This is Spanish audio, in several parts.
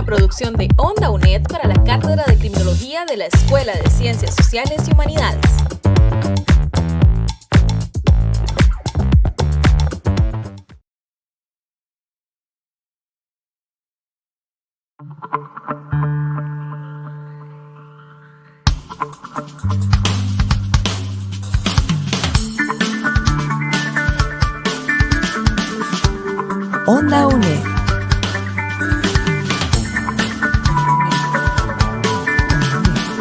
producción de Onda UNED para la Cátedra de Criminología de la Escuela de Ciencias Sociales y Humanidades. Onda UNED.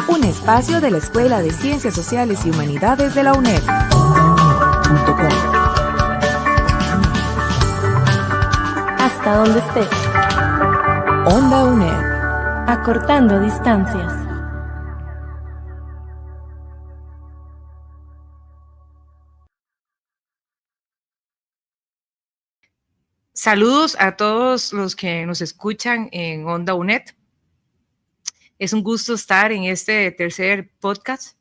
Un espacio de la Escuela de Ciencias Sociales y Humanidades de la UNED. Hasta donde estés. Onda UNED. Acortando distancias. Saludos a todos los que nos escuchan en Onda UNED. Es un gusto estar en este tercer podcast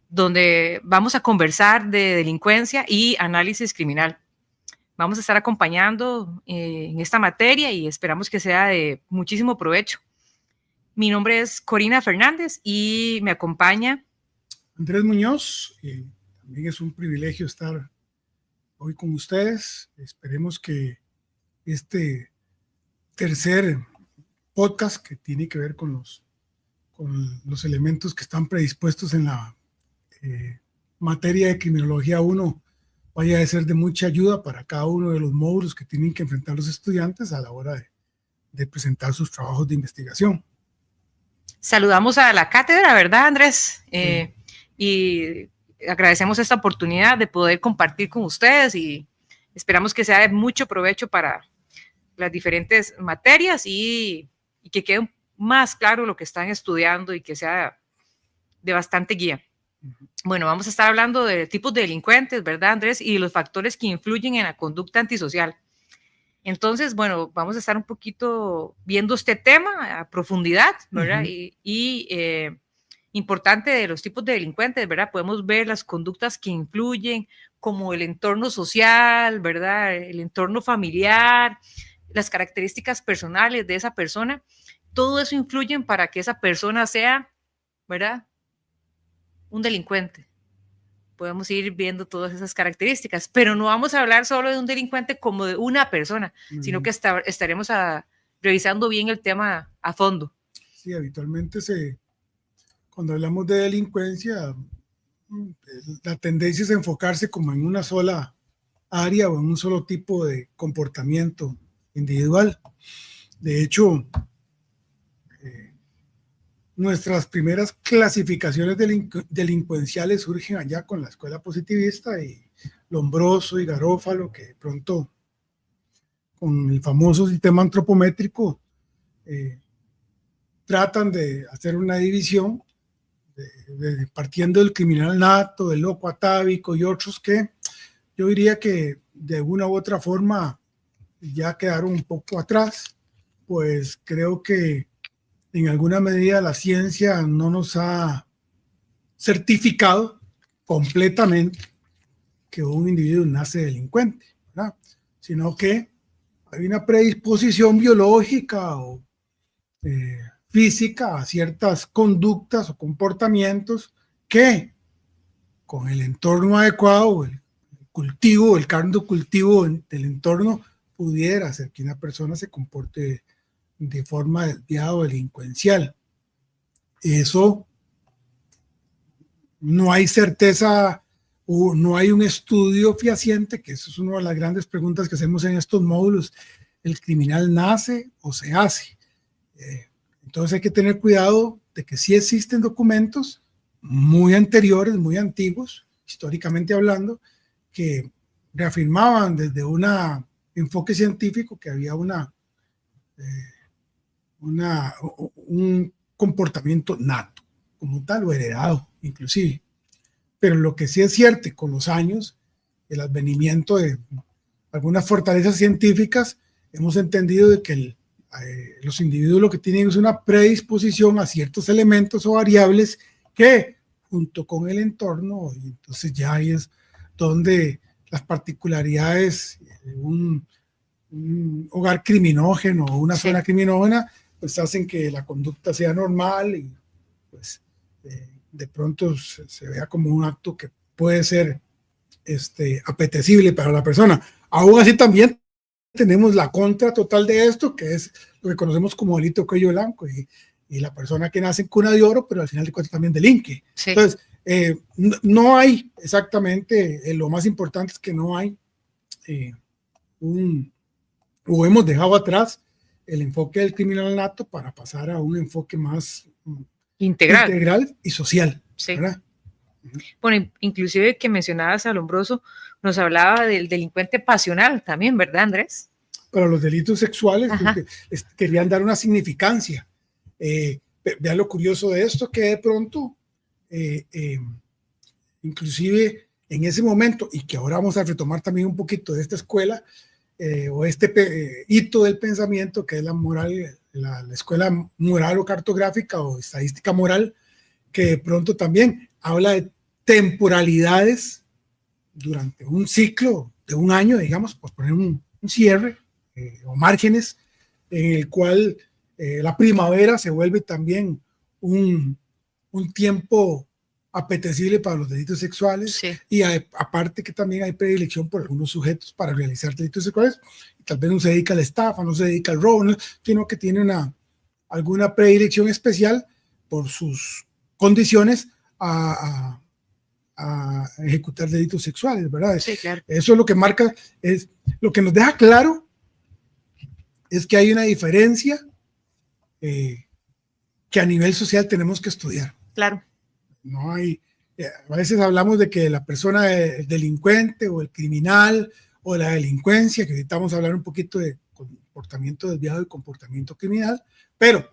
donde vamos a conversar de delincuencia y análisis criminal. Vamos a estar acompañando en esta materia y esperamos que sea de muchísimo provecho. Mi nombre es Corina Fernández y me acompaña Andrés Muñoz. También es un privilegio estar hoy con ustedes. Esperemos que este tercer podcast, que tiene que ver con los elementos que están predispuestos en la materia de Criminología 1, vaya a ser de mucha ayuda para cada uno de los módulos que tienen que enfrentar los estudiantes a la hora de presentar sus trabajos de investigación. Saludamos a la cátedra, ¿verdad, Andrés? Y agradecemos esta oportunidad de poder compartir con ustedes y esperamos que sea de mucho provecho para las diferentes materias y que quede más claro lo que están estudiando y que sea de bastante guía. Bueno, vamos a estar hablando de tipos de delincuentes, ¿verdad, Andrés? Y los factores que influyen en la conducta antisocial. Entonces, bueno, vamos a estar un poquito viendo este tema a profundidad, ¿verdad? Importante de los tipos de delincuentes, ¿verdad? Podemos ver las conductas que influyen, como el entorno social, ¿verdad? El entorno familiar, las características personales de esa persona. Todo eso influye para que esa persona sea, ¿verdad?, un delincuente. Podemos ir viendo todas esas características, pero no vamos a hablar solo de un delincuente como de una persona, sino que estaremos revisando bien el tema a fondo. Sí, habitualmente cuando hablamos de delincuencia, la tendencia es enfocarse como en una sola área o en un solo tipo de comportamiento individual. De hecho, nuestras primeras clasificaciones delincuenciales surgen allá con la escuela positivista y Lombroso y Garófalo, que pronto con el famoso sistema antropométrico tratan de hacer una división partiendo del criminal nato, del loco atávico y otros que yo diría que de una u otra forma ya quedaron un poco atrás, pues creo que en alguna medida la ciencia no nos ha certificado completamente que un individuo nace delincuente, ¿verdad? Sino que hay una predisposición biológica o física a ciertas conductas o comportamientos que con el entorno adecuado, el caldo cultivo del entorno pudiera hacer que una persona se comporte de forma desviada o delincuencial. Eso no hay certeza o no hay un estudio fehaciente, que eso es una de las grandes preguntas que hacemos en estos módulos. ¿El criminal nace o se hace? Entonces hay que tener cuidado de que sí existen documentos muy anteriores, muy antiguos, históricamente hablando, que reafirmaban desde un enfoque científico que había un comportamiento nato, como tal, o heredado inclusive. Pero lo que sí es cierto, con los años, el advenimiento de algunas fortalezas científicas, hemos entendido de que los individuos lo que tienen es una predisposición a ciertos elementos o variables que, junto con el entorno, y entonces ya ahí es donde las particularidades, un hogar criminógeno o una zona criminógena, pues hacen que la conducta sea normal y pues de pronto se vea como un acto que puede ser apetecible para la persona. Aún así también tenemos la contra total de esto, que es lo que conocemos como delito cuello blanco, y la persona que nace en cuna de oro, pero al final de cuentas también delinque. Sí. Entonces, no hay exactamente, lo más importante es que no hay o hemos dejado atrás el enfoque del criminal nato para pasar a un enfoque más integral y social. Sí. ¿Verdad? Bueno, inclusive que mencionabas a Lombroso, nos hablaba del delincuente pasional también, ¿verdad, Andrés? Para los delitos sexuales, pues, querían dar una significancia. Vean lo curioso de esto, que de pronto, inclusive en ese momento, y que ahora vamos a retomar también un poquito de esta escuela, o hito del pensamiento, que es la moral, la escuela moral o cartográfica o estadística moral, que de pronto también habla de temporalidades durante un ciclo de un año, digamos, por poner un cierre o márgenes, en el cual la primavera se vuelve también un tiempo apetecible para los delitos sexuales. Sí. Y aparte que también hay predilección por algunos sujetos para realizar delitos sexuales, y tal vez no se dedica a la estafa, no se dedica al robo, ¿no? Sino que tiene alguna predilección especial por sus condiciones a ejecutar delitos sexuales, ¿verdad? Sí, claro. Eso es lo que marca, es lo que nos deja claro es que hay una diferencia que a nivel social tenemos que estudiar. Claro. No hay, a veces hablamos de que la persona el delincuente o el criminal o la delincuencia, que ahorita vamos a hablar un poquito de comportamiento desviado y comportamiento criminal, pero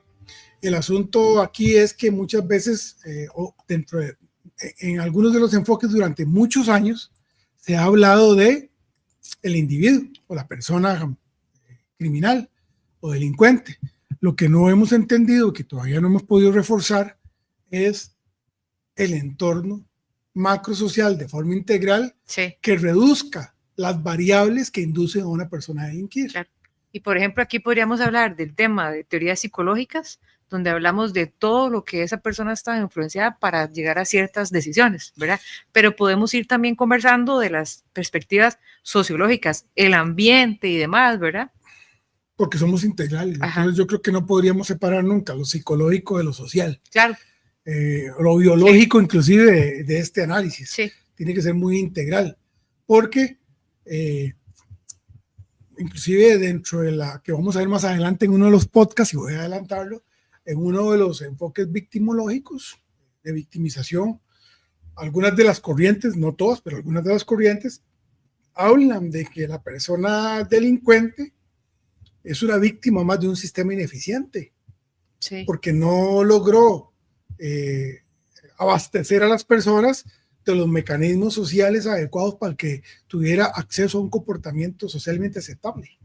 el asunto aquí es que muchas veces en algunos de los enfoques durante muchos años se ha hablado de el individuo o la persona criminal o delincuente. Lo que no hemos entendido, que todavía no hemos podido reforzar, es el entorno macrosocial de forma integral, sí, que reduzca las variables que inducen a una persona a delinquir. Claro. Y por ejemplo, aquí podríamos hablar del tema de teorías psicológicas, donde hablamos de todo lo que esa persona está influenciada para llegar a ciertas decisiones, ¿verdad? Pero podemos ir también conversando de las perspectivas sociológicas, el ambiente y demás, ¿verdad? Porque somos integrales. Ajá. Entonces yo creo que no podríamos separar nunca lo psicológico de lo social. Claro. Lo biológico, sí, inclusive de este análisis. Sí. Tiene que ser muy integral, porque inclusive dentro de la que vamos a ver más adelante en uno de los podcasts, y voy a adelantarlo, en uno de los enfoques victimológicos de victimización, algunas de las corrientes, no todas, pero algunas de las corrientes hablan de que la persona delincuente es una víctima más de un sistema ineficiente, sí, porque no logró abastecer a las personas de los mecanismos sociales adecuados para que tuviera acceso a un comportamiento socialmente aceptable.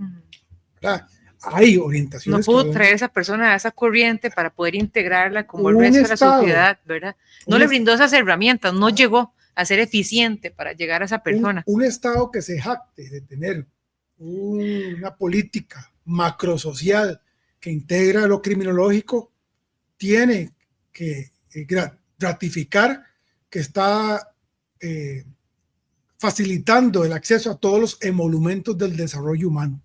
¿Verdad? Hay orientaciones. No pudo traer a esa persona a esa corriente para poder integrarla como el resto de la sociedad, ¿verdad? No le brindó esas herramientas, no llegó a ser eficiente para llegar a esa persona. Un Estado que se jacte de tener una política macrosocial que integra lo criminológico tiene que ratificar que está facilitando el acceso a todos los emolumentos del desarrollo humano,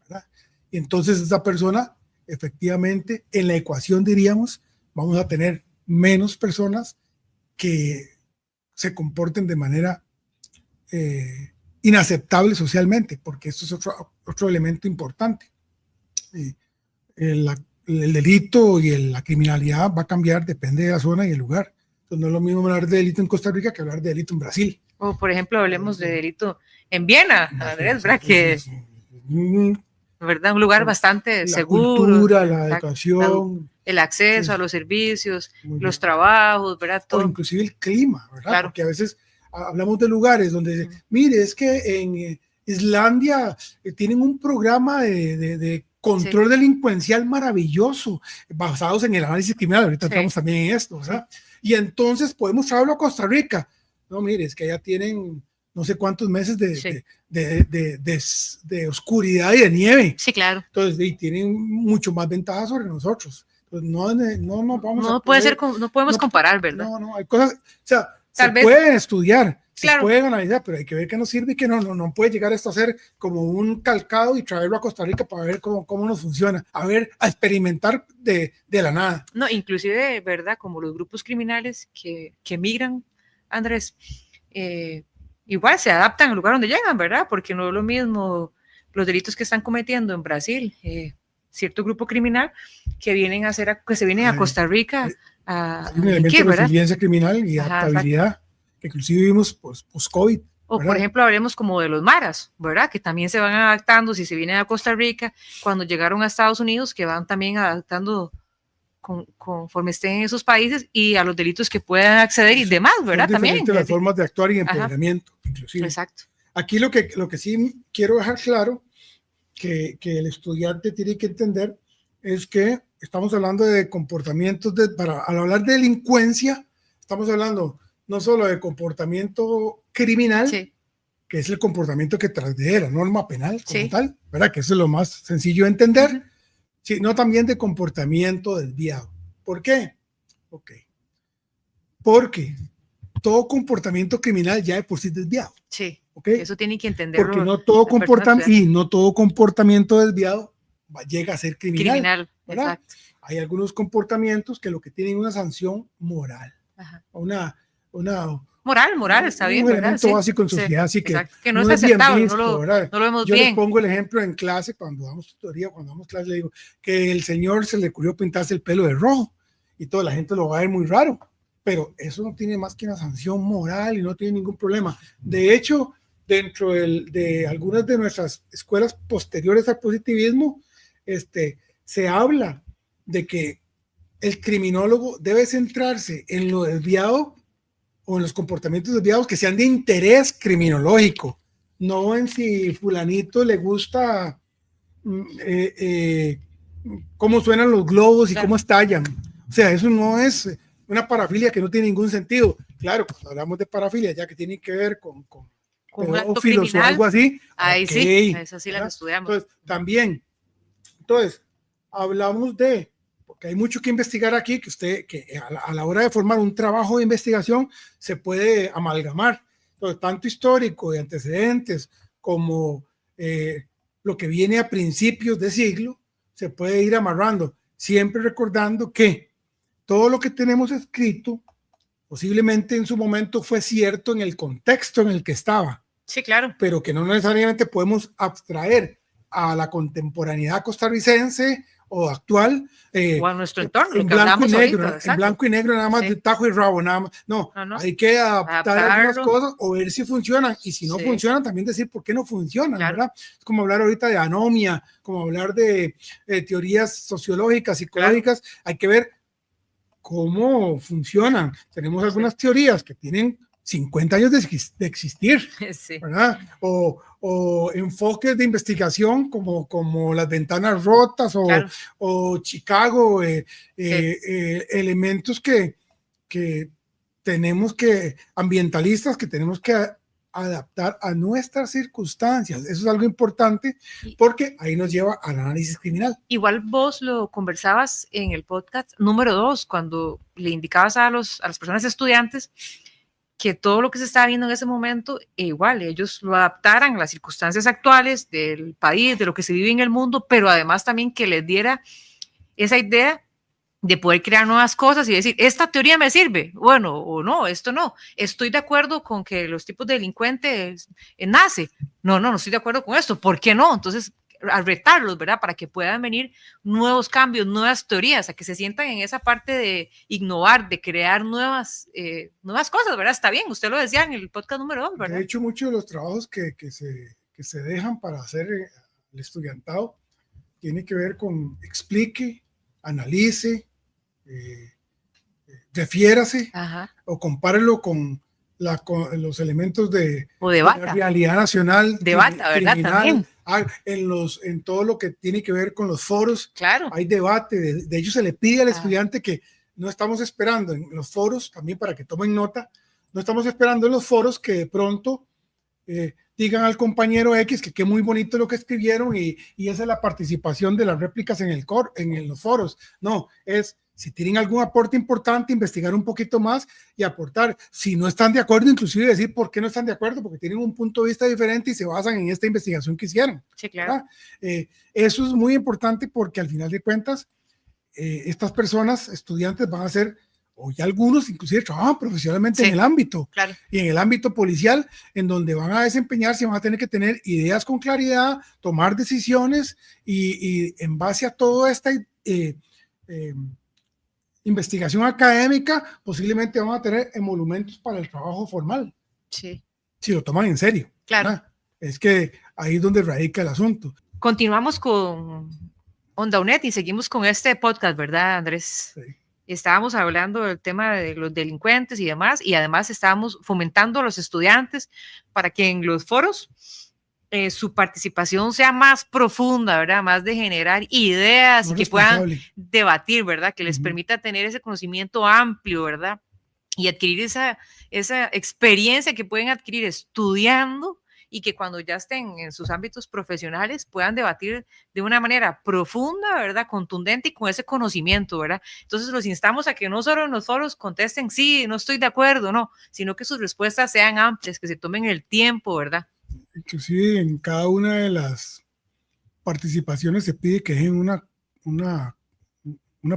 ¿verdad? Y entonces esa persona, efectivamente, en la ecuación diríamos, vamos a tener menos personas que se comporten de manera inaceptable socialmente, porque esto es otro elemento importante. El delito y la criminalidad va a cambiar, depende de la zona y el lugar. Entonces no es lo mismo hablar de delito en Costa Rica que hablar de delito en Brasil. O por ejemplo, hablemos de delito en Viena, Andrés, ¿verdad? Que, ¿verdad? Un lugar bastante seguro. La cultura, la educación. El acceso a los servicios, los trabajos, ¿verdad? Todo. O inclusive el clima, ¿verdad? Claro. Porque a veces hablamos de lugares donde, mire, es que en Islandia tienen un programa de control, sí, delincuencial maravilloso, basados en el análisis criminal. Ahorita estamos también en esto, ¿verdad? Y entonces podemos traerlo a Costa Rica. No, mire, es que allá tienen no sé cuántos meses Sí. de oscuridad y de nieve. Sí, claro. Entonces, y tienen mucho más ventajas sobre nosotros. Entonces, no nos vamos a No puede poder, ser, no podemos comparar, ¿verdad? no, hay cosas, o sea, Tal se vez, pueden estudiar, se claro. pueden analizar, pero hay que ver qué nos sirve y qué no puede llegar esto a ser como un calcado y traerlo a Costa Rica para ver cómo nos funciona, a experimentar de la nada. No, inclusive, ¿verdad? Como los grupos criminales que migran, Andrés, igual se adaptan al lugar donde llegan, ¿verdad? Porque no es lo mismo los delitos que están cometiendo en Brasil, cierto grupo criminal que vienen que se vienen a Costa Rica hay un elemento de resiliencia criminal y adaptabilidad, que inclusive vimos post-COVID. O por ejemplo, hablemos como de los maras, ¿verdad? Que también se van adaptando si se vienen a Costa Rica, cuando llegaron a Estados Unidos, que van también adaptando conforme estén en esos países y a los delitos que puedan acceder y demás, ¿verdad? Son diferentes también. Las formas de actuar y empoderamiento, inclusive. Exacto. Aquí lo que sí quiero dejar claro, que el estudiante tiene que entender, es que estamos hablando de comportamientos, al hablar de delincuencia, estamos hablando no solo de comportamiento criminal, sí, que es el comportamiento que trasgrede la norma penal como tal, ¿verdad? Que eso es lo más sencillo de entender, sino también de comportamiento desviado. ¿Por qué? Porque todo comportamiento criminal ya de por sí es desviado. Sí, ¿okay? Eso tiene que entenderlo. Porque no todo comportamiento desviado llega a ser criminal. ¿verdad? Exacto. Hay algunos comportamientos que lo que tienen una sanción moral. Ajá. Moral, está bien. Un elemento básico en sociedad, así que no es aceptable, no lo vemos Yo bien. les pongo el ejemplo en clase, cuando damos tutoría, cuando damos clase, le digo que el señor se le ocurrió pintarse el pelo de rojo y toda la gente lo va a ver muy raro, pero eso no tiene más que una sanción moral y no tiene ningún problema. De hecho, dentro de algunas de nuestras escuelas posteriores al positivismo, se habla de que el criminólogo debe centrarse en lo desviado o en los comportamientos desviados que sean de interés criminológico, no en si fulanito le gusta cómo suenan los globos y cómo estallan. O sea, eso no es una parafilia que no tiene ningún sentido. Claro, cuando hablamos de parafilia, ya que tiene que ver con pedófilos o algo así. Ahí sí, eso sí las estudiamos. Entonces, también, hablamos de, porque hay mucho que investigar aquí, que a la hora de formar un trabajo de investigación se puede amalgamar. Entonces, tanto histórico de antecedentes como lo que viene a principios de siglo, se puede ir amarrando, siempre recordando que todo lo que tenemos escrito posiblemente en su momento fue cierto en el contexto en el que estaba. Sí, claro. Pero que no necesariamente podemos abstraer a la contemporaneidad costarricense o actual o a nuestro entorno, en blanco y negro, nada más de tajo y rabo, nada más. No, hay que adaptar algunas cosas o ver si funcionan, y si no funcionan, también decir por qué no funcionan, ¿verdad? Es como hablar ahorita de anomia, como hablar de teorías sociológicas, psicológicas, hay que ver cómo funcionan. Tenemos algunas teorías que tienen 50 años de existir, ¿verdad? O enfoques de investigación como las ventanas rotas o Chicago, elementos que tenemos ambientalistas que tenemos que adaptar a nuestras circunstancias. Eso es algo importante porque ahí nos lleva al análisis criminal. Igual vos lo conversabas en el podcast número 2, cuando le indicabas a las personas estudiantes que todo lo que se estaba viendo en ese momento, igual ellos lo adaptaran a las circunstancias actuales del país, de lo que se vive en el mundo, pero además también que les diera esa idea de poder crear nuevas cosas y decir, esta teoría me sirve, bueno, o no, esto no. Estoy de acuerdo con que los tipos de delincuentes nace. No estoy de acuerdo con esto. ¿Por qué no? Entonces, a retarlos, ¿verdad? Para que puedan venir nuevos cambios, nuevas teorías, a que se sientan en esa parte de innovar, de crear nuevas cosas, ¿verdad? Está bien, usted lo decía en el podcast número 2, ¿verdad? De hecho, muchos de los trabajos que se dejan para hacer el estudiantado tiene que ver con explique, analice, refiérase o compárelo con los elementos de la realidad nacional, debata, ¿verdad? También. En todo lo que tiene que ver con los foros, claro. Hay debate, de hecho se le pide al estudiante que no estamos esperando en los foros, también para que tomen nota, no estamos esperando en los foros que de pronto digan al compañero X que qué muy bonito lo que escribieron y esa es la participación de las réplicas en los foros. No, es si tienen algún aporte importante, investigar un poquito más y aportar. Si no están de acuerdo, inclusive decir por qué no están de acuerdo, porque tienen un punto de vista diferente y se basan en esta investigación que hicieron. Sí, claro. Eso es muy importante porque al final de cuentas, estas personas, estudiantes, van a ser, o ya algunos inclusive trabajan profesionalmente en el ámbito, claro. Y en el ámbito policial, en donde van a desempeñarse, van a tener que tener ideas con claridad, tomar decisiones y en base a toda esta investigación académica, posiblemente van a tener emolumentos para el trabajo formal. Sí. Si lo toman en serio. Claro. ¿Verdad? Es que ahí es donde radica el asunto. Continuamos con Onda UNED y seguimos con este podcast, ¿verdad, Andrés? Sí. Estábamos hablando del tema de los delincuentes y demás, y además estábamos fomentando a los estudiantes para que en los foros su participación sea más profunda, ¿verdad? Más de generar ideas No y que puedan debatir, ¿verdad? Que les permita tener ese conocimiento amplio, ¿verdad? Y adquirir esa experiencia que pueden adquirir estudiando y que cuando ya estén en sus ámbitos profesionales puedan debatir de una manera profunda, ¿verdad? Contundente y con ese conocimiento, ¿verdad? Entonces los instamos a que no solo en los foros contesten, sí, no estoy de acuerdo, no, sino que sus respuestas sean amplias, que se tomen el tiempo, ¿verdad? Inclusive en cada una de las participaciones se pide que dejen una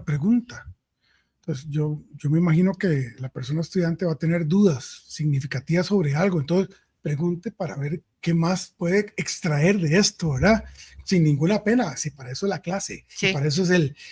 pregunta. Entonces yo me imagino que la persona estudiante va a tener dudas significativas sobre algo, entonces pregunte para ver qué más puede extraer de esto, ¿verdad? Sin ninguna pena, si para eso es la clase, sí. Si para eso es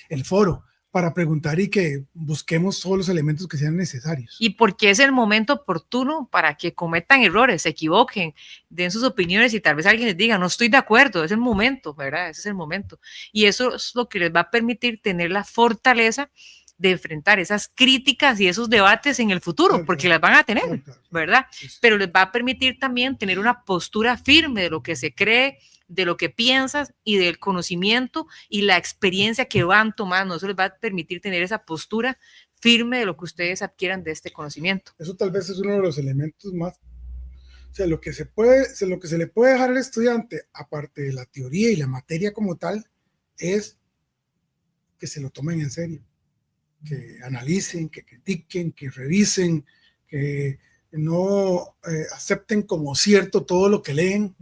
el foro, para preguntar y que busquemos todos los elementos que sean necesarios. Y porque es el momento oportuno para que cometan errores, se equivoquen, den sus opiniones y tal vez alguien les diga, no estoy de acuerdo, es el momento, ¿verdad? Ese es el momento. Y eso es lo que les va a permitir tener la fortaleza de enfrentar esas críticas y esos debates en el futuro, porque las van a tener, ¿verdad? Pero les va a permitir también tener una postura firme de lo que se cree, de lo que piensas y del conocimiento y la experiencia que van tomando. Eso les va a permitir tener esa postura firme de lo que ustedes adquieran de este conocimiento. Eso tal vez es uno de los elementos más, o sea, lo que se le puede dejar al estudiante, aparte de la teoría y la materia como tal, es que se lo tomen en serio, que analicen, que critiquen, que revisen, que no acepten como cierto todo lo que leen,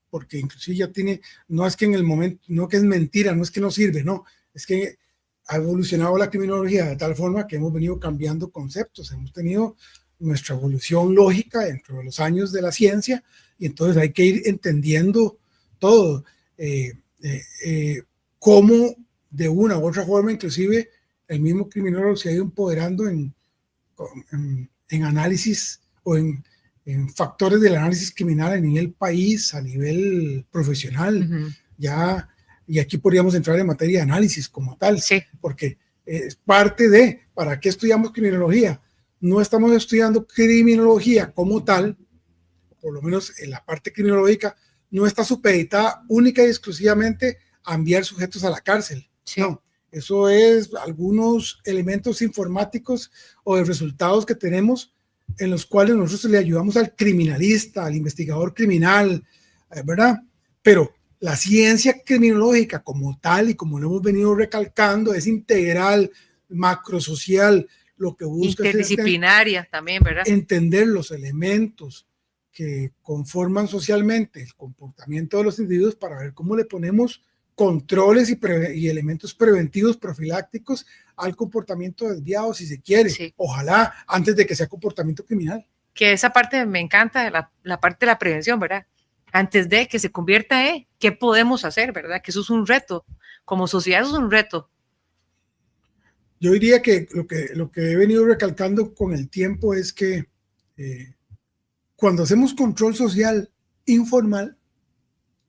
porque inclusive ya tiene, no es que en el momento, no que es mentira, no es que no sirve, no, es que ha evolucionado la criminología de tal forma que hemos venido cambiando conceptos, hemos tenido nuestra evolución lógica dentro de los años de la ciencia y entonces hay que ir entendiendo todo, cómo de una u otra forma inclusive el mismo criminólogo se ha ido empoderando en análisis o en factores del análisis criminal a nivel país, a nivel profesional, ya, y aquí podríamos entrar en materia de análisis como tal, sí. Porque es parte de, ¿para qué estudiamos criminología? No estamos estudiando criminología como tal, por lo menos en la parte criminológica, no está supeditada única y exclusivamente a enviar sujetos a la cárcel, sí. No. Eso es algunos elementos informáticos o de resultados que tenemos en los cuales nosotros le ayudamos al criminalista, al investigador criminal, ¿verdad? Pero la ciencia criminológica como tal y como lo hemos venido recalcando es integral, macrosocial, lo que busca interdisciplinaria también, ¿verdad? Entender los elementos que conforman socialmente el comportamiento de los individuos para ver cómo le ponemos controles y elementos preventivos, profilácticos al comportamiento desviado, si se quiere. Sí. Ojalá antes de que sea comportamiento criminal. Que esa parte me encanta, la parte de la prevención, ¿verdad? Antes de que se convierta en qué podemos hacer, ¿verdad? Que eso es un reto. Como sociedad eso es un reto. Yo diría que lo que he venido recalcando con el tiempo es que cuando hacemos control social informal,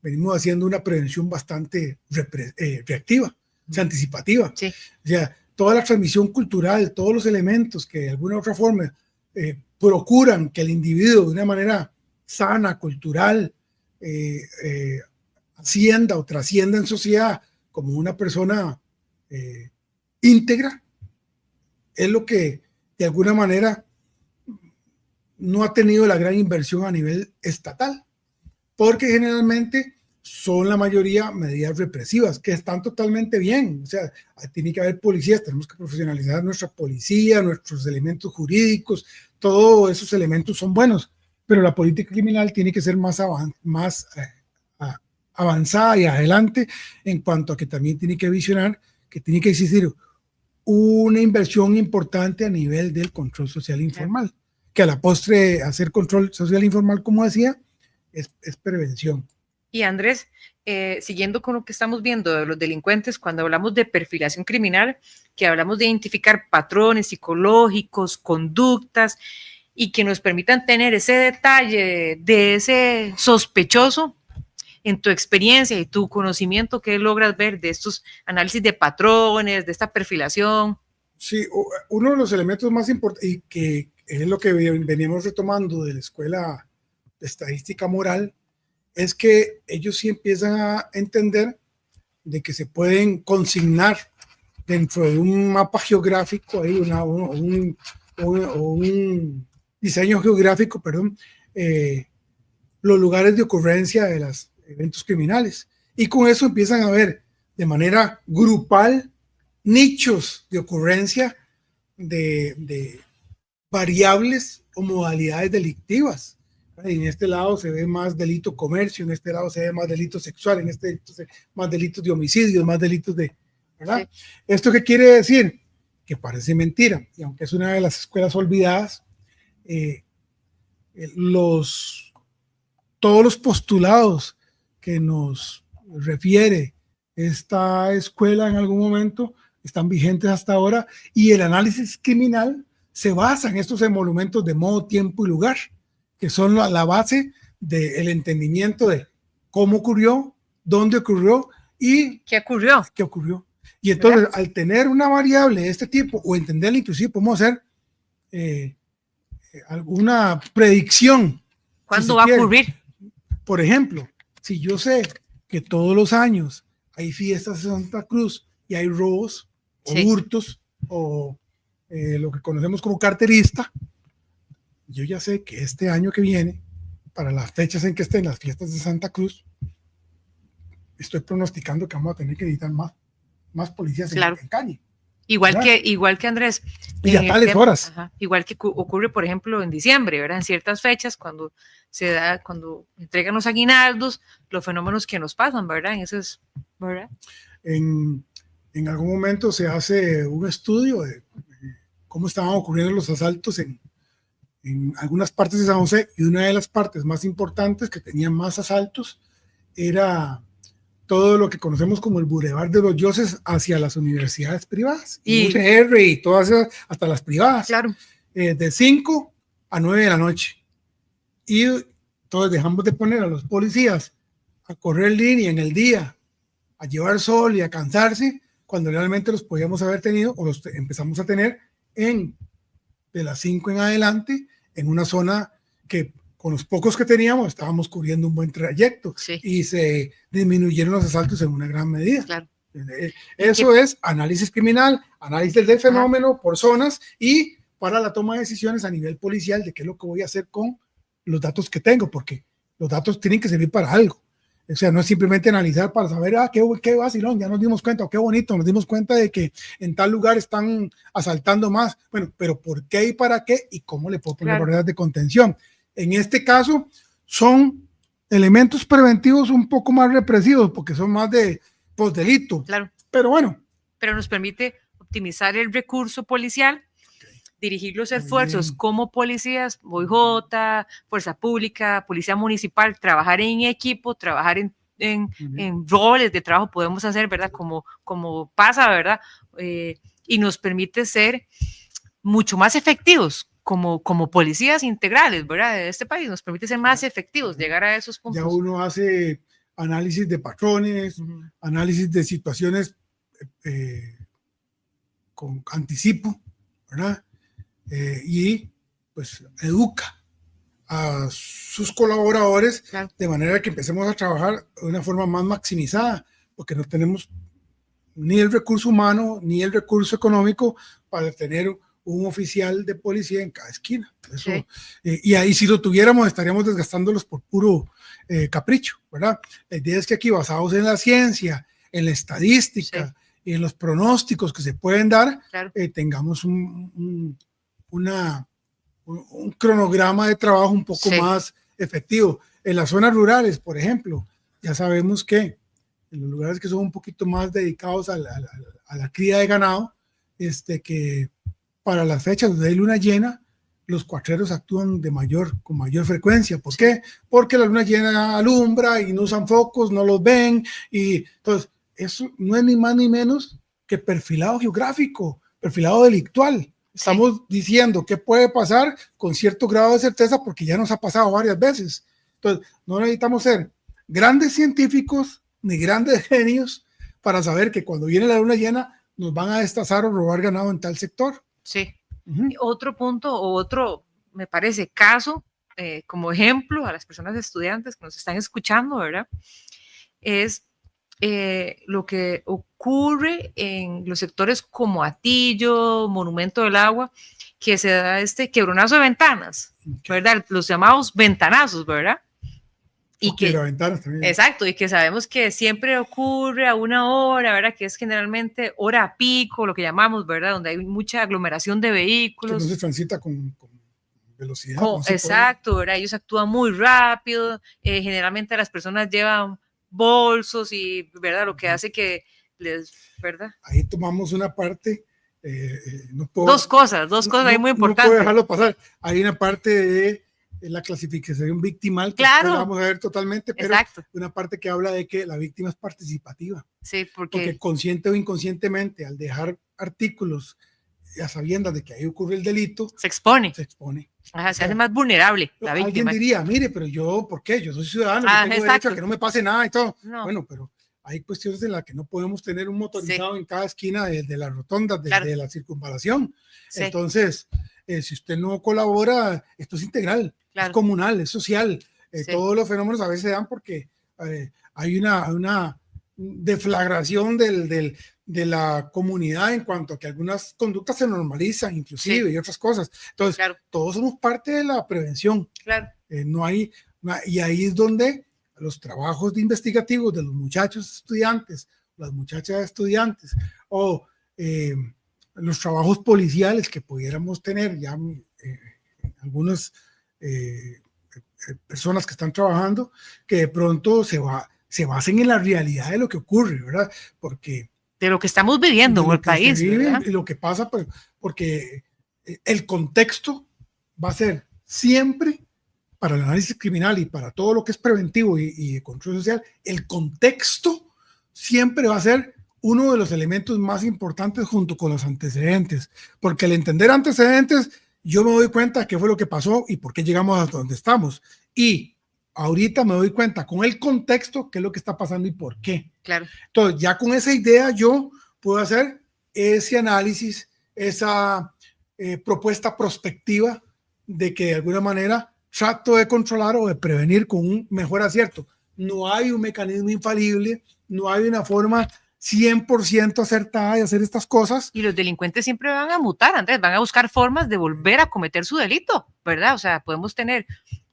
venimos haciendo una prevención bastante reactiva, o sea, anticipativa. Sí. O sea, toda la transmisión cultural, todos los elementos que de alguna u otra forma procuran que el individuo de una manera sana, cultural, ascienda o trascienda en sociedad como una persona íntegra, es lo que de alguna manera no ha tenido la gran inversión a nivel estatal. porque generalmente son la mayoría medidas represivas, que están totalmente bien. O sea, tiene que haber policías, tenemos que profesionalizar nuestra policía, nuestros elementos jurídicos, todos esos elementos son buenos, pero la política criminal tiene que ser más avanzada y adelante en cuanto a que también tiene que visionar que tiene que existir una inversión importante a nivel del control social informal, que a la postre hacer control social informal, como decía, es prevención. Y Andrés, siguiendo con lo que estamos viendo de los delincuentes, cuando hablamos de perfilación criminal, que hablamos de identificar patrones psicológicos, conductas, y que nos permitan tener ese detalle de ese sospechoso, en tu experiencia y tu conocimiento, ¿qué logras ver de estos análisis de patrones, de esta perfilación? Sí, uno de los elementos más importantes, y que es lo que veníamos retomando de la Escuela de Estadística Moral, es que ellos sí empiezan a entender de que se pueden consignar dentro de un mapa geográfico, ahí un diseño geográfico, perdón, los lugares de ocurrencia de los eventos criminales. Y con eso empiezan a ver de manera grupal nichos de ocurrencia de variables o modalidades delictivas. En este lado se ve más delito comercio, en este lado se ve más delito sexual, en este más delitos de homicidio, más delitos de... ¿verdad? Sí. ¿Esto qué quiere decir? Que parece mentira, y aunque es una de las escuelas olvidadas, todos los postulados que nos refiere esta escuela en algún momento están vigentes hasta ahora, y el análisis criminal se basa en estos emolumentos de modo, tiempo y lugar, que son la base del entendimiento de cómo ocurrió, dónde ocurrió y qué ocurrió. Y entonces, ¿verdad? Al tener una variable de este tipo, o entenderla inclusive, podemos hacer alguna predicción. ¿Cuándo va a ocurrir? Por ejemplo, si yo sé que todos los años hay fiestas de Santa Cruz y hay robos, o hurtos, o lo que conocemos como carterista, yo ya sé que este año que viene, para las fechas en que estén las fiestas de Santa Cruz, estoy pronosticando que vamos a tener que necesitar más policías en calle. Igual que Andrés. Y a tales horas. Ajá, igual que ocurre, por ejemplo, en diciembre, ¿verdad? En ciertas fechas, cuando entregan los aguinaldos, los fenómenos que nos pasan, ¿verdad? ¿verdad? En algún momento se hace un estudio de cómo estaban ocurriendo los asaltos en algunas partes de San José, y una de las partes más importantes que tenían más asaltos era todo lo que conocemos como el Boulevard de los Dioses hacia las universidades privadas, y UCR y todas esas, hasta las privadas, claro. De 5 a 9 de la noche. Y entonces dejamos de poner a los policías a correr línea en el día, a llevar sol y a cansarse, cuando realmente los podíamos haber tenido, o los empezamos a tener de las 5 en adelante, en una zona que con los pocos que teníamos estábamos cubriendo un buen trayecto, y se disminuyeron los asaltos en una gran medida. Claro. Eso es análisis criminal, análisis del fenómeno por zonas, y para la toma de decisiones a nivel policial de qué es lo que voy a hacer con los datos que tengo, porque los datos tienen que servir para algo. O sea, no es simplemente analizar para saber, qué vacilón, ya nos dimos cuenta, o qué bonito, nos dimos cuenta de que en tal lugar están asaltando más. Bueno, pero ¿por qué y para qué? ¿Y cómo le puedo poner barreras de contención? En este caso, son elementos preventivos un poco más represivos, porque son más de postdelito. Claro. Pero bueno. Pero nos permite optimizar el recurso policial, dirigir los esfuerzos como policías, OIJ, Fuerza Pública, Policía Municipal, trabajar en equipo, trabajar en roles de trabajo podemos hacer, ¿verdad? Como pasa, ¿verdad? Y nos permite ser mucho más efectivos como policías integrales, ¿verdad? De este país, nos permite ser más efectivos, llegar a esos puntos. Ya uno hace análisis de patrones, análisis de situaciones con anticipo, ¿verdad? Y pues educa a sus colaboradores, claro, de manera que empecemos a trabajar de una forma más maximizada, porque no tenemos ni el recurso humano ni el recurso económico para tener un oficial de policía en cada esquina. Eso, y ahí si lo tuviéramos estaríamos desgastándolos por puro capricho, ¿verdad? La idea es que aquí, basados en la ciencia, en la estadística y en los pronósticos que se pueden dar, tengamos un cronograma de trabajo un poco más efectivo. En las zonas rurales, por ejemplo, ya sabemos que en los lugares que son un poquito más dedicados a la cría de ganado, que para las fechas donde hay luna llena, los cuatreros actúan con mayor frecuencia. ¿Por qué? Porque la luna llena alumbra y no usan focos, no los ven, y entonces eso no es ni más ni menos que perfilado geográfico, perfilado delictual. Estamos diciendo qué puede pasar con cierto grado de certeza porque ya nos ha pasado varias veces. Entonces, no necesitamos ser grandes científicos ni grandes genios para saber que cuando viene la luna llena nos van a destazar o robar ganado en tal sector. Sí. Otro punto o otro, me parece, caso, como ejemplo a las personas estudiantes que nos están escuchando, ¿verdad? Es lo que ocurre en los sectores como Atillo, Monumento del Agua, que se da quebronazo de ventanas, ¿verdad? Los llamados ventanazos, ¿verdad? Y que, exacto, y que sabemos que siempre ocurre a una hora, ¿verdad? Que es generalmente hora pico, lo que llamamos, ¿verdad? Donde hay mucha aglomeración de vehículos. Que no se transita con velocidad. Exacto, ¿verdad? Ellos actúan muy rápido, generalmente las personas llevan bolsos y, ¿verdad? Lo que hace que ¿verdad? Ahí tomamos una parte, dos cosas ahí muy importantes. No puedo dejarlo pasar. Hay una parte de la clasificación victimal que no vamos a ver totalmente, pero una parte que habla de que la víctima es participativa. Sí, porque consciente o inconscientemente, al dejar artículos a sabiendas de que ahí ocurre el delito, se expone. Ajá, se hace más vulnerable la víctima. Alguien diría, mire, pero yo, ¿por qué? Yo soy ciudadano, yo tengo derecho a que no me pase nada y todo. No. Bueno, pero hay cuestiones en las que no podemos tener un motorizado en cada esquina de las rotondas, de la circunvalación. Entonces, si usted no colabora, esto es integral, es comunal, es social. Todos los fenómenos a veces se dan porque hay una deflagración de la comunidad en cuanto a que algunas conductas se normalizan inclusive y otras cosas. Entonces, todos somos parte de la prevención. Y ahí es donde los trabajos investigativos de los muchachos estudiantes, las muchachas estudiantes o los trabajos policiales que pudiéramos tener ya algunas personas que están trabajando, que de pronto se basen en la realidad de lo que ocurre, ¿verdad? Porque de lo que estamos viviendo en el país, ¿verdad? Y lo que pasa, pues, porque el contexto va a ser siempre, para el análisis criminal y para todo lo que es preventivo y de control social, el contexto siempre va a ser uno de los elementos más importantes junto con los antecedentes, porque al entender antecedentes, yo me doy cuenta de qué fue lo que pasó y por qué llegamos a donde estamos. Y ahorita me doy cuenta con el contexto qué es lo que está pasando y por qué. Entonces, ya con esa idea yo puedo hacer ese análisis, esa propuesta prospectiva de que de alguna manera trato de controlar o de prevenir con un mejor acierto. No hay un mecanismo infalible, no hay una forma 100% acertada de hacer estas cosas. Y los delincuentes siempre van a mutar, Andrés, van a buscar formas de volver a cometer su delito, ¿verdad? O sea, podemos tener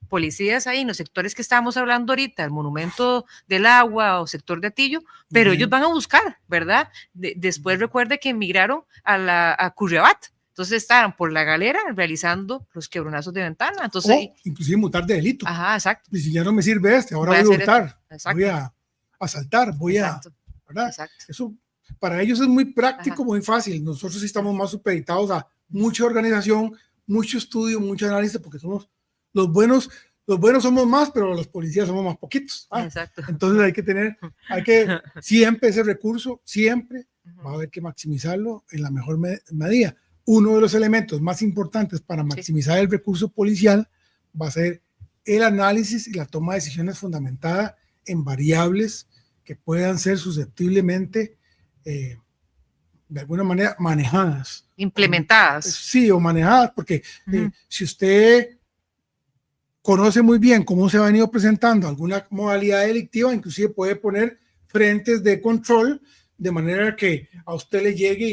policías ahí en los sectores que estábamos hablando ahorita, el Monumento del Agua o sector de Atillo, pero ellos van a buscar, ¿verdad? Después recuerde que emigraron a Curriabat. Entonces estaban por la galera realizando los quebronazos de ventana. Entonces, inclusive mutar de delito. Ajá, exacto. Y si ya no me sirve ahora voy a hurtar, voy a asaltar, ¿verdad? Exacto. Eso para ellos es muy práctico, muy fácil. Nosotros sí estamos más supeditados a mucha organización, mucho estudio, mucho análisis, porque somos los buenos somos más, pero los policías somos más poquitos. Exacto. Entonces hay que siempre ese recurso, siempre va a haber que maximizarlo en la mejor medida. Uno de los elementos más importantes para maximizar el recurso policial va a ser el análisis y la toma de decisiones fundamentada en variables que puedan ser susceptiblemente, de alguna manera, manejadas. Implementadas. Sí, o manejadas, porque si usted conoce muy bien cómo se ha venido presentando alguna modalidad delictiva, inclusive puede poner frentes de control de manera que a usted le llegue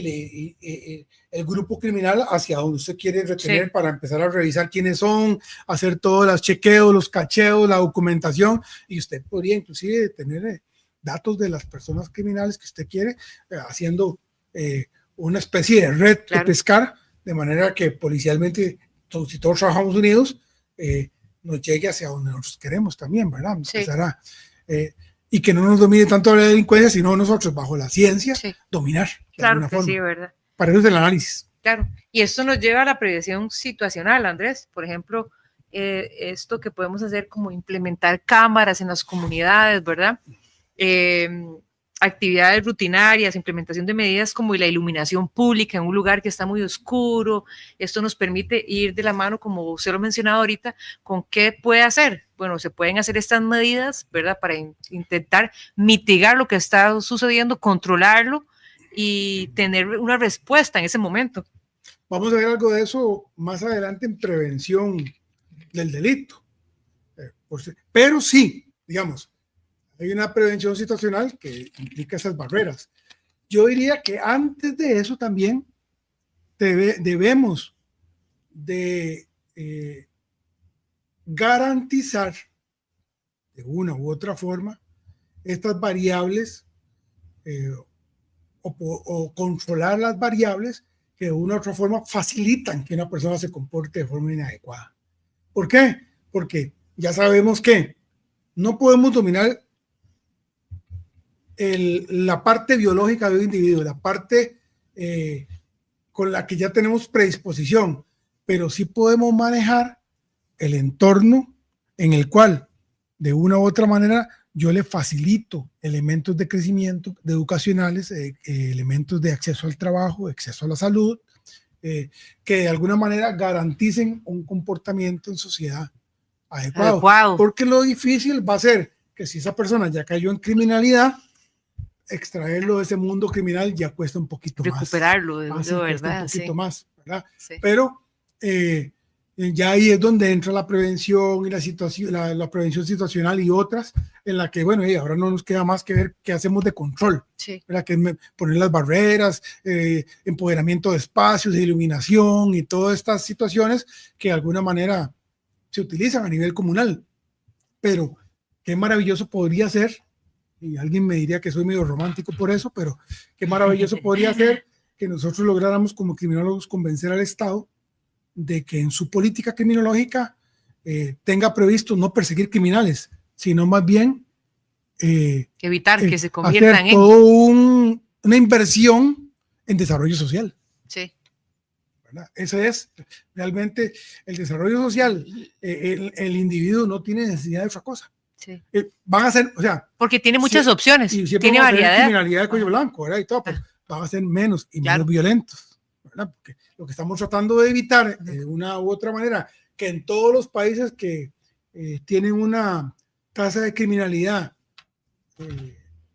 y el grupo criminal hacia donde usted quiere retener para empezar a revisar quiénes son, hacer todos los chequeos, los cacheos, la documentación, y usted podría inclusive tener datos de las personas criminales que usted quiere, haciendo una especie de red de pescar, de manera que policialmente, si todos trabajamos unidos, nos llegue hacia donde nosotros queremos también, ¿verdad? Empezar y que no nos domine tanto la delincuencia, sino nosotros, bajo la ciencia, dominar de alguna forma. Sí, ¿verdad? Para eso es el análisis. Claro, y esto nos lleva a la prevención situacional, Andrés. Por ejemplo, esto que podemos hacer como implementar cámaras en las comunidades, ¿verdad? Actividades rutinarias, implementación de medidas como la iluminación pública en un lugar que está muy oscuro. Esto nos permite ir de la mano, como usted lo ha mencionado ahorita, con qué puede hacer. Bueno, se pueden hacer estas medidas, ¿verdad? Para intentar mitigar lo que está sucediendo, controlarlo y tener una respuesta en ese momento. Vamos a ver algo de eso más adelante en prevención del delito. Pero sí, digamos, hay una prevención situacional que implica esas barreras. Yo diría que antes de eso también debemos de garantizar de una u otra forma estas variables o controlar las variables que de una u otra forma facilitan que una persona se comporte de forma inadecuada. ¿Por qué? Porque ya sabemos que no podemos dominar la parte biológica de un individuo, la parte con la que ya tenemos predisposición, pero sí podemos manejar el entorno en el cual de una u otra manera yo le facilito elementos de crecimiento, de educacionales, elementos de acceso al trabajo, acceso a la salud, que de alguna manera garanticen un comportamiento en sociedad adecuado. Porque lo difícil va a ser que si esa persona ya cayó en criminalidad, extraerlo de ese mundo criminal ya cuesta un poquito recuperarlo, más. Recuperarlo, de verdad. Un poquito más, ¿verdad? Sí. Pero ya ahí es donde entra la prevención y la prevención situacional y otras, en la que, bueno, ahora no nos queda más que ver qué hacemos de control, ¿verdad? Que es poner las barreras, empoderamiento de espacios, de iluminación y todas estas situaciones que de alguna manera se utilizan a nivel comunal. Pero qué maravilloso podría ser, y alguien me diría que soy medio romántico por eso, pero qué maravilloso podría ser que nosotros lográramos como criminólogos convencer al Estado de que en su política criminológica tenga previsto no perseguir criminales, sino más bien evitar que se conviertan en todo una inversión en desarrollo social. Sí. ¿Verdad? Ese es realmente el desarrollo social. El individuo no tiene necesidad de otra cosa. Sí. Van a ser, o sea, porque tiene muchas opciones, tiene variedad. Criminalidad de cuello blanco, ¿verdad? Y todo, pero van a ser menos y menos violentos, ¿verdad? Porque lo que estamos tratando de evitar de una u otra manera, que en todos los países que tienen una tasa de criminalidad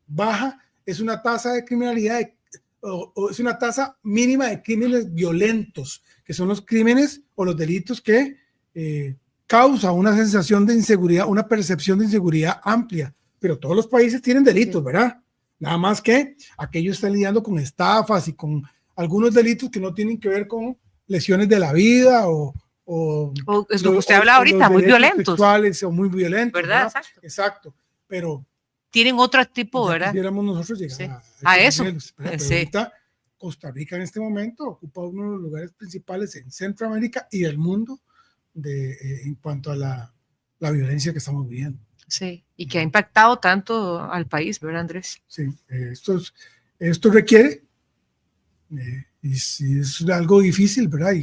baja, es una tasa de criminalidad o es una tasa mínima de crímenes violentos, que son los crímenes o los delitos que causa una sensación de inseguridad, una percepción de inseguridad amplia, pero todos los países tienen delitos, ¿verdad? Nada más que aquellos están lidiando con estafas y con algunos delitos que no tienen que ver con lesiones de la vida o es lo que usted habla ahorita, muy violentos. Sexuales o muy violentos, ¿verdad? Exacto. Pero tienen otro tipo, ¿verdad? Quisiéramos nosotros llegar a eso. Niveles, pero ahorita Costa Rica en este momento ocupa uno de los lugares principales en Centroamérica y el mundo en cuanto a la violencia que estamos viviendo. Sí, y que ha impactado tanto al país, ¿verdad, Andrés? Sí, esto requiere, y si es algo difícil, ¿verdad?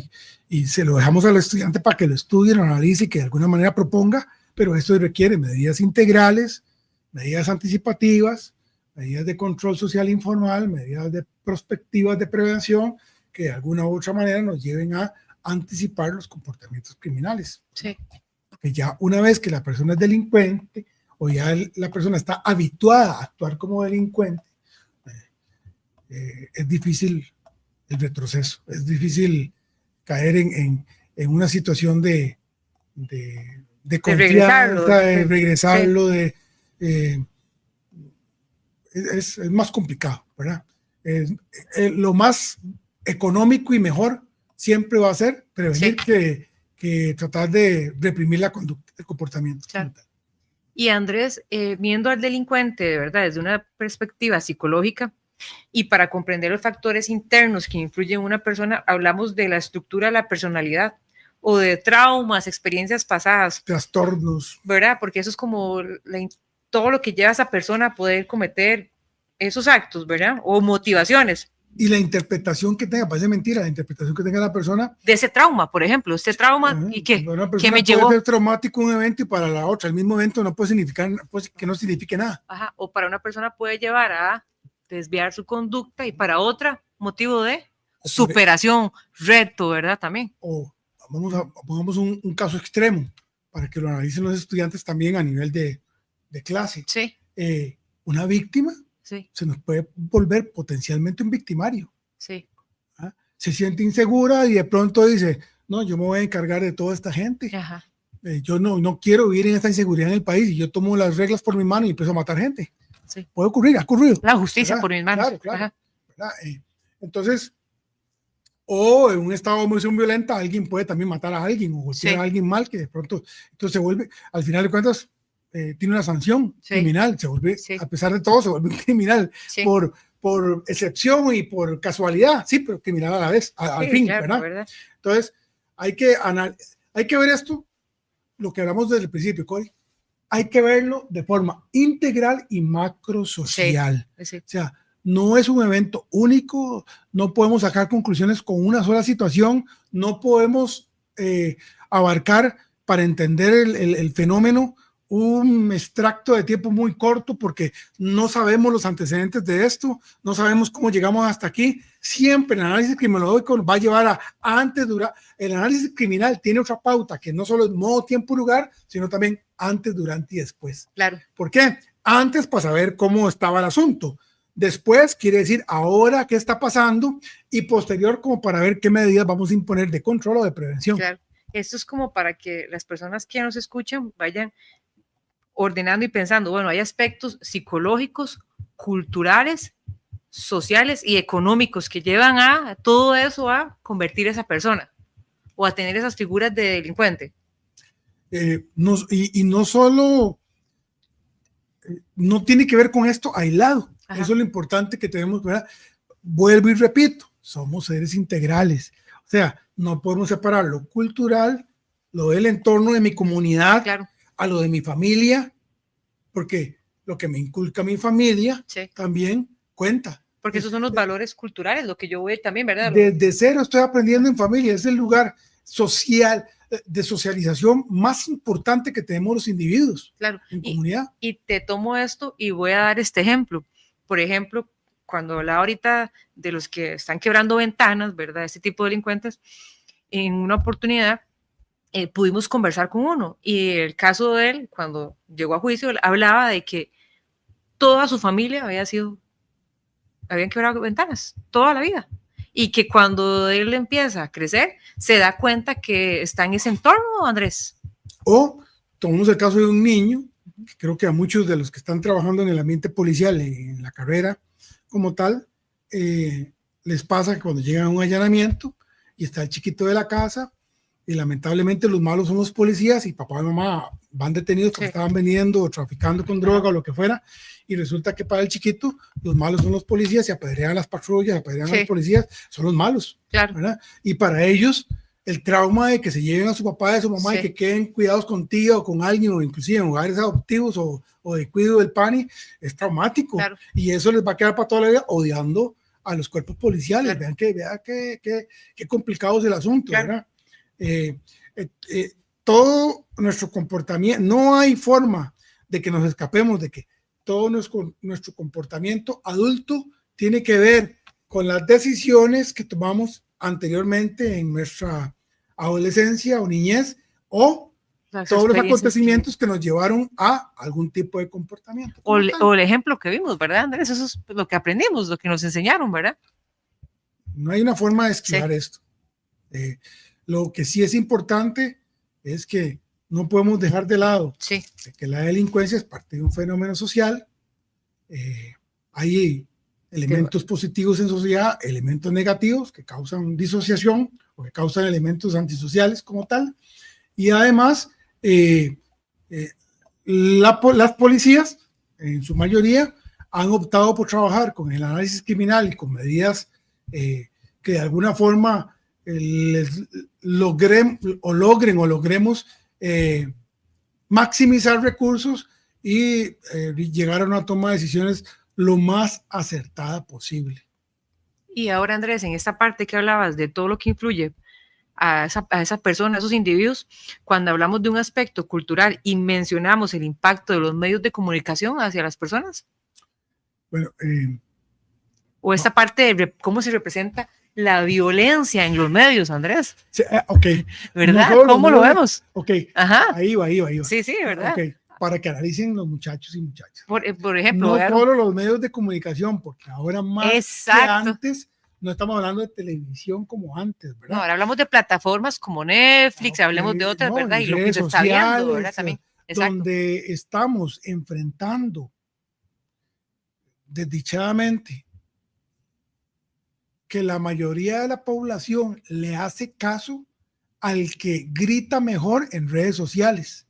Y se lo dejamos al estudiante para que lo estudie, lo analice y que de alguna manera proponga, pero esto requiere medidas integrales, medidas anticipativas, medidas de control social informal, medidas de prospectivas de prevención que de alguna u otra manera nos lleven a anticipar los comportamientos criminales. Sí. Porque ya una vez que la persona es delincuente o ya la persona está habituada a actuar como delincuente, es difícil el retroceso, es difícil caer en una situación de confianza, de regresarlo, es más complicado, ¿verdad? Lo más económico y mejor siempre va a ser prevenir que tratar de reprimir la conducta, el comportamiento. Claro. Y Andrés, viendo al delincuente, de verdad, desde una perspectiva psicológica y para comprender los factores internos que influyen en una persona, hablamos de la estructura de la personalidad o de traumas, experiencias pasadas. Trastornos. ¿Verdad? Porque eso es como todo lo que lleva a esa persona a poder cometer esos actos, ¿verdad? O motivaciones. Y la interpretación que tenga, parece mentira, la interpretación que tenga la persona. De ese trauma, por ejemplo, este trauma, ¿y qué? ¿Qué me llevó? Puede ser traumático un evento y para la otra, el mismo evento no puede significar, pues, que no signifique nada. Ajá, o para una persona puede llevar a desviar su conducta y para otra, motivo de superación, reto, ¿verdad? También. O pongamos un caso extremo para que lo analicen los estudiantes también a nivel de clase. Sí. Una víctima se nos puede volver potencialmente un victimario. Sí. ¿Ah? Se siente insegura y de pronto dice, no, yo me voy a encargar de toda esta gente. Ajá. Yo no quiero vivir en esta inseguridad en el país y yo tomo las reglas por mi mano y empiezo a matar gente. Sí. Puede ocurrir, ha ocurrido. La justicia, ¿verdad? Por mis manos. Claro. Entonces, o en un estado de emoción violenta, alguien puede también matar a alguien o golpear a alguien mal que de pronto entonces se vuelve, al final de cuentas, tiene una sanción criminal, se vuelve, a pesar de todo, se vuelve un criminal por excepción y por casualidad, sí, pero criminal a la vez, al fin, claro, ¿verdad? Entonces, hay que ver esto, lo que hablamos desde el principio, Cori, hay que verlo de forma integral y macrosocial. O sea, no es un evento único, no podemos sacar conclusiones con una sola situación, no podemos abarcar para entender el fenómeno un extracto de tiempo muy corto porque no sabemos los antecedentes de esto, no sabemos cómo llegamos hasta aquí. Siempre el análisis criminológico va a llevar a antes, durante. El análisis criminal tiene otra pauta que no solo es modo, tiempo, lugar, sino también antes, durante y después. Claro. ¿Por qué? Antes para saber cómo estaba el asunto. Después quiere decir ahora qué está pasando y posterior como para ver qué medidas vamos a imponer de control o de prevención. Claro. Esto es como para que las personas que nos escuchan vayan ordenando y pensando, bueno, hay aspectos psicológicos, culturales, sociales y económicos que llevan a todo eso a convertir a esa persona o a tener esas figuras de delincuente. No solo, no tiene que ver con esto aislado. Ajá. Eso es lo importante que tenemos, ¿verdad? Vuelvo y repito, somos seres integrales. O sea, no podemos separar lo cultural, lo del entorno de mi comunidad, claro, a lo de mi familia, porque lo que me inculca mi familia también cuenta. Porque esos son los valores culturales, lo que yo voy también, ¿verdad? Desde cero estoy aprendiendo en familia, es el lugar social, de socialización más importante que tenemos los individuos, claro, en comunidad. Y te tomo esto y voy a dar este ejemplo. Por ejemplo, cuando hablaba ahorita de los que están quebrando ventanas, ¿verdad? Este tipo de delincuentes, en una oportunidad pudimos conversar con uno y el caso de él, cuando llegó a juicio, hablaba de que toda su familia habían quebrado ventanas, toda la vida. Y que cuando él empieza a crecer, se da cuenta que está en ese entorno, Andrés. O tomamos el caso de un niño, que creo que a muchos de los que están trabajando en el ambiente policial, en la carrera como tal, les pasa que cuando llegan a un allanamiento y está el chiquito de la casa, y lamentablemente los malos son los policías y papá y mamá van detenidos porque estaban vendiendo o traficando con droga o lo que fuera, y resulta que para el chiquito los malos son los policías y apedrean las patrullas, apedrean a los policías, son los malos, ¿verdad? Y para ellos el trauma de que se lleven a su papá y a su mamá y que queden cuidados con tía o con alguien o inclusive en hogares adoptivos o de cuidado del PANI es traumático, y eso les va a quedar para toda la vida odiando a los cuerpos policiales. Vean qué complicado es el asunto, ¿verdad? Todo nuestro comportamiento, no hay forma de que nos escapemos de que todo nuestro comportamiento adulto tiene que ver con las decisiones que tomamos anteriormente en nuestra adolescencia o niñez o todos los acontecimientos que nos llevaron a algún tipo de comportamiento. O el ejemplo que vimos, ¿verdad, Andrés? Eso es lo que aprendimos, lo que nos enseñaron, ¿verdad? No hay una forma de esquivar esto. Lo que sí es importante es que no podemos dejar de lado que la delincuencia es parte de un fenómeno social hay elementos positivos en sociedad, elementos negativos que causan disociación o que causan elementos antisociales como tal. Y además, las policías, en su mayoría, han optado por trabajar con el análisis criminal y con medidas que de alguna forma logremos maximizar recursos y llegar a una toma de decisiones lo más acertada posible. Y ahora, Andrés, en esta parte que hablabas de todo lo que influye a esa persona, a esos individuos, cuando hablamos de un aspecto cultural y mencionamos el impacto de los medios de comunicación hacia las personas. Bueno, o esta parte de cómo se representa la violencia en los medios, Andrés. Sí, ok. ¿Verdad? ¿Cómo lo vemos? Ok. Ajá. Ahí va. Sí, ¿verdad? Ok. Para que analicen los muchachos y muchachas. Por ejemplo. No solo los medios de comunicación, porque ahora más que antes, no estamos hablando de televisión como antes, ¿verdad? No, ahora hablamos de plataformas como Netflix, hablemos de otras, ¿verdad? Y lo que se está viendo, ¿verdad? También. Exacto. Donde estamos enfrentando, desdichadamente, que la mayoría de la población le hace caso al que grita mejor en redes sociales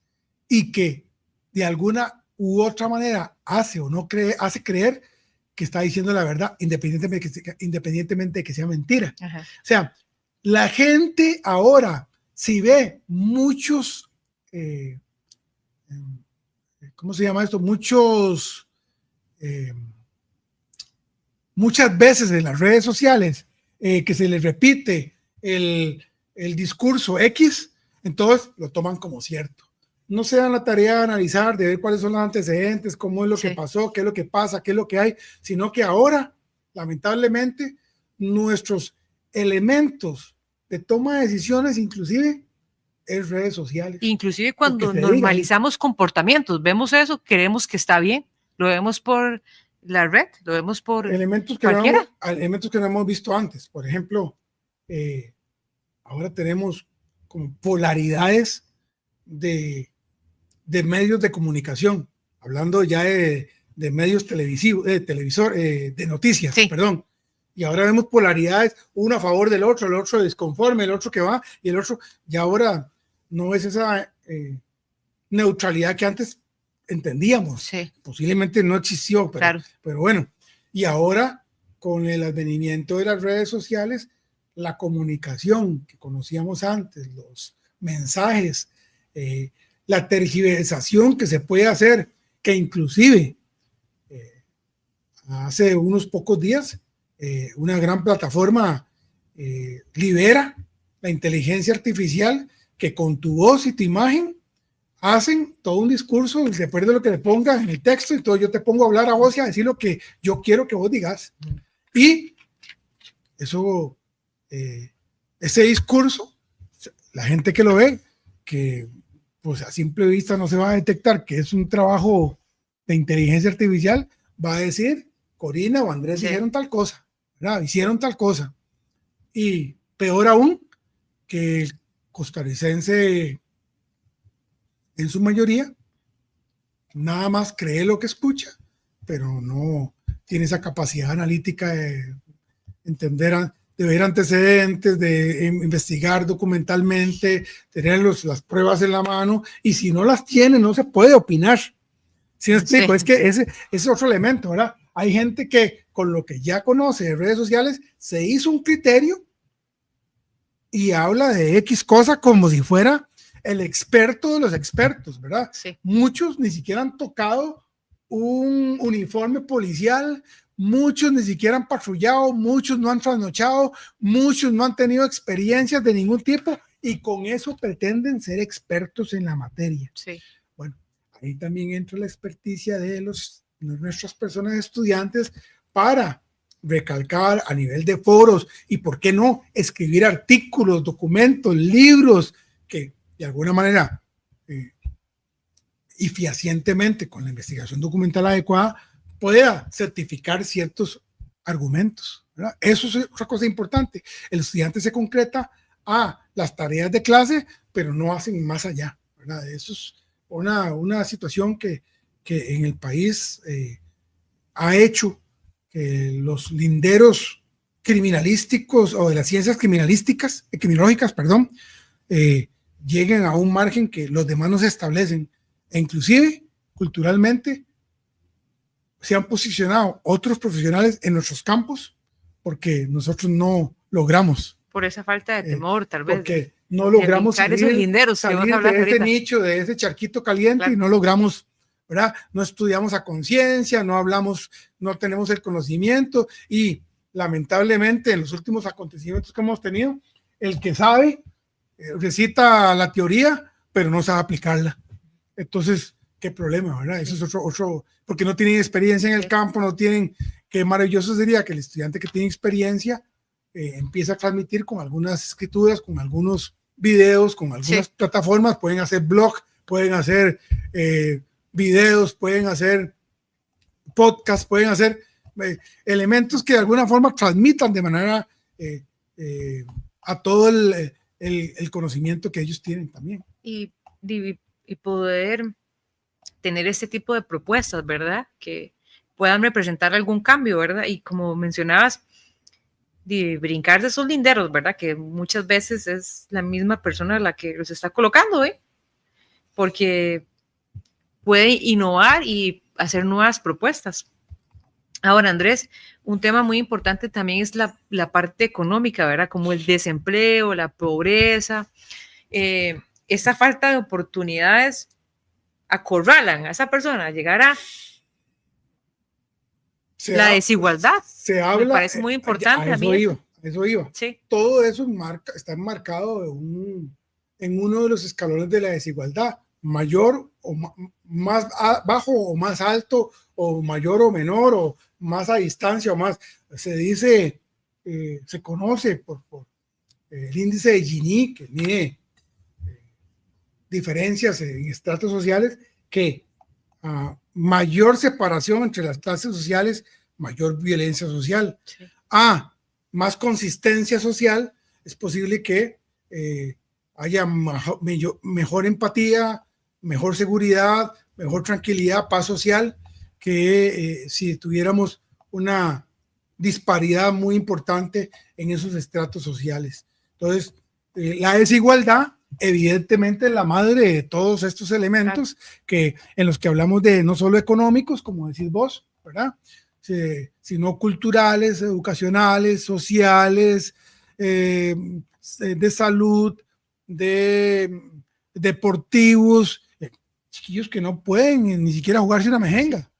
y que de alguna u otra manera hace creer que está diciendo la verdad, independientemente de que sea mentira. Ajá. O sea, la gente ahora, si ve muchos, ¿cómo se llama esto? Muchas veces en las redes sociales que se les repite el discurso X, entonces lo toman como cierto. No se dan la tarea de analizar, de ver cuáles son los antecedentes, cómo es lo que pasó, qué es lo que pasa, qué es lo que hay, sino que ahora, lamentablemente, nuestros elementos de toma de decisiones, inclusive, es redes sociales. Inclusive cuando normalizamos comportamientos, vemos eso, creemos que está bien, lo vemos por la red, lo vemos por elementos que no hemos visto antes. Por ejemplo, ahora tenemos como polaridades de medios de comunicación, hablando ya de medios televisivos, de noticias, perdón. Y ahora vemos polaridades, uno a favor del otro, el otro desconforme, el otro que va, y el otro, y ahora no es esa neutralidad que antes entendíamos. Sí. Posiblemente no existió, pero bueno. Y ahora, con el advenimiento de las redes sociales, la comunicación que conocíamos antes, los mensajes, la tergiversación que se puede hacer, que inclusive hace unos pocos días una gran plataforma libera la inteligencia artificial que con tu voz y tu imagen hacen todo un discurso después de lo que le pongas en el texto, entonces yo te pongo a hablar a vos y a decir lo que yo quiero que vos digas. Y eso, ese discurso, la gente que lo ve, que pues a simple vista no se va a detectar que es un trabajo de inteligencia artificial, va a decir, Corina o Andrés dijeron tal cosa, ¿verdad? Hicieron tal cosa. Y peor aún, que el costarricense en su mayoría nada más cree lo que escucha, pero no tiene esa capacidad analítica de entender, de ver antecedentes, de investigar documentalmente, tener las pruebas en la mano, y si no las tiene, no se puede opinar. ¿Sí me explico? Es que ese es otro elemento, ¿verdad? Hay gente que con lo que ya conoce de redes sociales se hizo un criterio y habla de X cosa como si fuera el experto de los expertos, ¿verdad? Sí. Muchos ni siquiera han tocado un uniforme policial, muchos ni siquiera han patrullado, muchos no han trasnochado, muchos no han tenido experiencias de ningún tipo y con eso pretenden ser expertos en la materia. Sí. Bueno, ahí también entra la experticia de nuestras personas estudiantes para recalcar a nivel de foros y, ¿por qué no?, escribir artículos, documentos, libros que de alguna manera y fehacientemente con la investigación documental adecuada pueda certificar ciertos argumentos, ¿verdad? Eso es otra cosa importante. El estudiante se concreta a las tareas de clase, pero no hacen más allá, ¿verdad? Eso es una situación que en el país ha hecho los linderos criminalísticos o de las ciencias criminológicas, perdón, lleguen a un margen que los demás no se establecen. E inclusive, culturalmente, se han posicionado otros profesionales en nuestros campos porque nosotros no logramos. Por esa falta de temor, tal vez. Porque no logramos salir de ese nicho, de ese charquito caliente, claro. Y no logramos, ¿verdad? No estudiamos a conciencia, no hablamos, no tenemos el conocimiento y lamentablemente en los últimos acontecimientos que hemos tenido, el que sabe recita la teoría, pero no sabe aplicarla. Entonces, qué problema, ¿verdad? Eso es otro, porque no tienen experiencia en el campo, no tienen, qué maravilloso sería que el estudiante que tiene experiencia empieza a transmitir con algunas escrituras, con algunos videos, con algunas plataformas, pueden hacer blog, pueden hacer videos, pueden hacer podcast, pueden hacer elementos que de alguna forma transmitan de manera a todo el conocimiento que ellos tienen también. Y poder tener este tipo de propuestas, ¿verdad? Que puedan representar algún cambio, ¿verdad? Y como mencionabas, de brincar de esos linderos, ¿verdad? Que muchas veces es la misma persona la que los está colocando, ¿eh? Porque puede innovar y hacer nuevas propuestas. Ahora, Andrés, un tema muy importante también es la parte económica, ¿verdad? Como el desempleo, la pobreza, esa falta de oportunidades acorralan a esa persona a llegar a la desigualdad. Se habla, me parece muy importante. Eso iba. Sí. Todo eso está enmarcado en uno de los escalones de la desigualdad, mayor o más bajo o más alto, o mayor o menor, o más a distancia o más. Se dice, se conoce por el índice de Gini, que mide diferencias en estratos sociales, que mayor separación entre las clases sociales, mayor violencia social. Sí. Más consistencia social, es posible que haya mejor empatía, mejor seguridad, mejor tranquilidad, paz social, que si tuviéramos una disparidad muy importante en esos estratos sociales. Entonces, la desigualdad evidentemente es la madre de todos estos elementos, claro, en los que hablamos de no solo económicos, como decís vos, ¿verdad? Sino culturales, educacionales, sociales, de salud, de deportivos, chiquillos que no pueden ni siquiera jugarse una mejenga.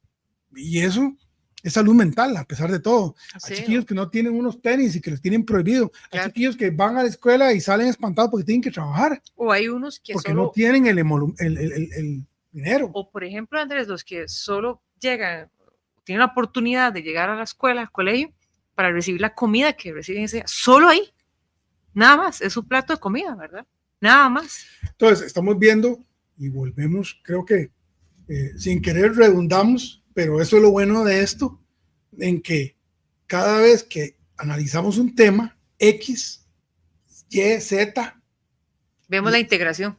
Y eso es salud mental, a pesar de todo. Sí, hay chiquillos que no tienen unos tenis y que los tienen prohibido. Claro. Hay chiquillos que van a la escuela y salen espantados porque tienen que trabajar. O hay unos que porque no tienen el dinero. O, por ejemplo, Andrés, los que solo llegan, tienen la oportunidad de llegar a la escuela, al colegio, para recibir la comida que reciben ese día. Solo ahí. Nada más. Es un plato de comida, ¿verdad? Nada más. Entonces, estamos viendo y volvemos, creo que sin querer redundamos, pero eso es lo bueno de esto, en que cada vez que analizamos un tema, X, Y, Z, vemos la integración.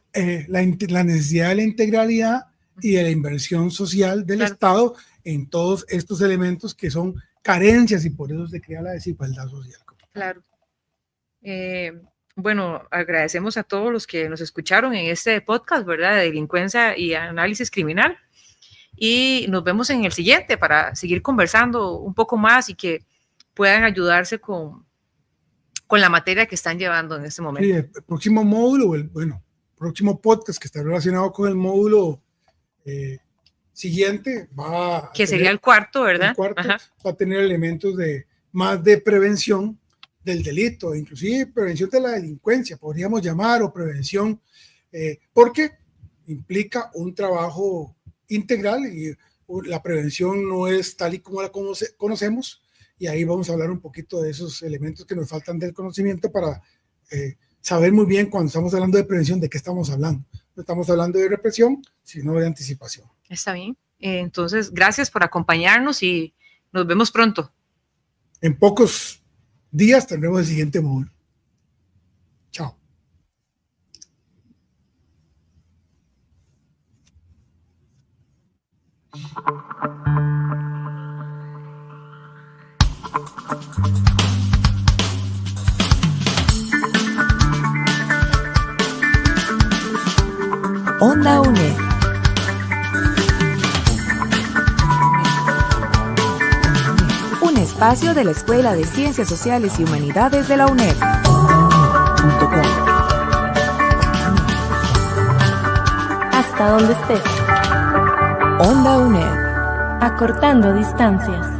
La necesidad de la integralidad y de la inversión social del Estado en todos estos elementos que son carencias y por eso se crea la desigualdad social. Claro. Bueno, agradecemos a todos los que nos escucharon en este podcast, ¿verdad? De delincuencia y análisis criminal. Y nos vemos en el siguiente para seguir conversando un poco más y que puedan ayudarse con la materia que están llevando en este momento. Sí, el próximo módulo, próximo podcast que está relacionado con el módulo siguiente va que sería el cuarto, ¿verdad? El cuarto va a tener elementos más de prevención del delito, inclusive prevención de la delincuencia, podríamos llamar, o prevención, porque implica un trabajo integral y la prevención no es tal y como la conocemos, y ahí vamos a hablar un poquito de esos elementos que nos faltan del conocimiento para saber muy bien cuando estamos hablando de prevención de qué estamos hablando. No estamos hablando de represión, sino de anticipación. Está bien. Entonces, gracias por acompañarnos y nos vemos pronto. En pocos días tendremos el siguiente módulo. Chao. Onda UNED. Un espacio de la Escuela de Ciencias Sociales y Humanidades de la UNED. Hasta donde estés. Onda UNED. Acortando distancias.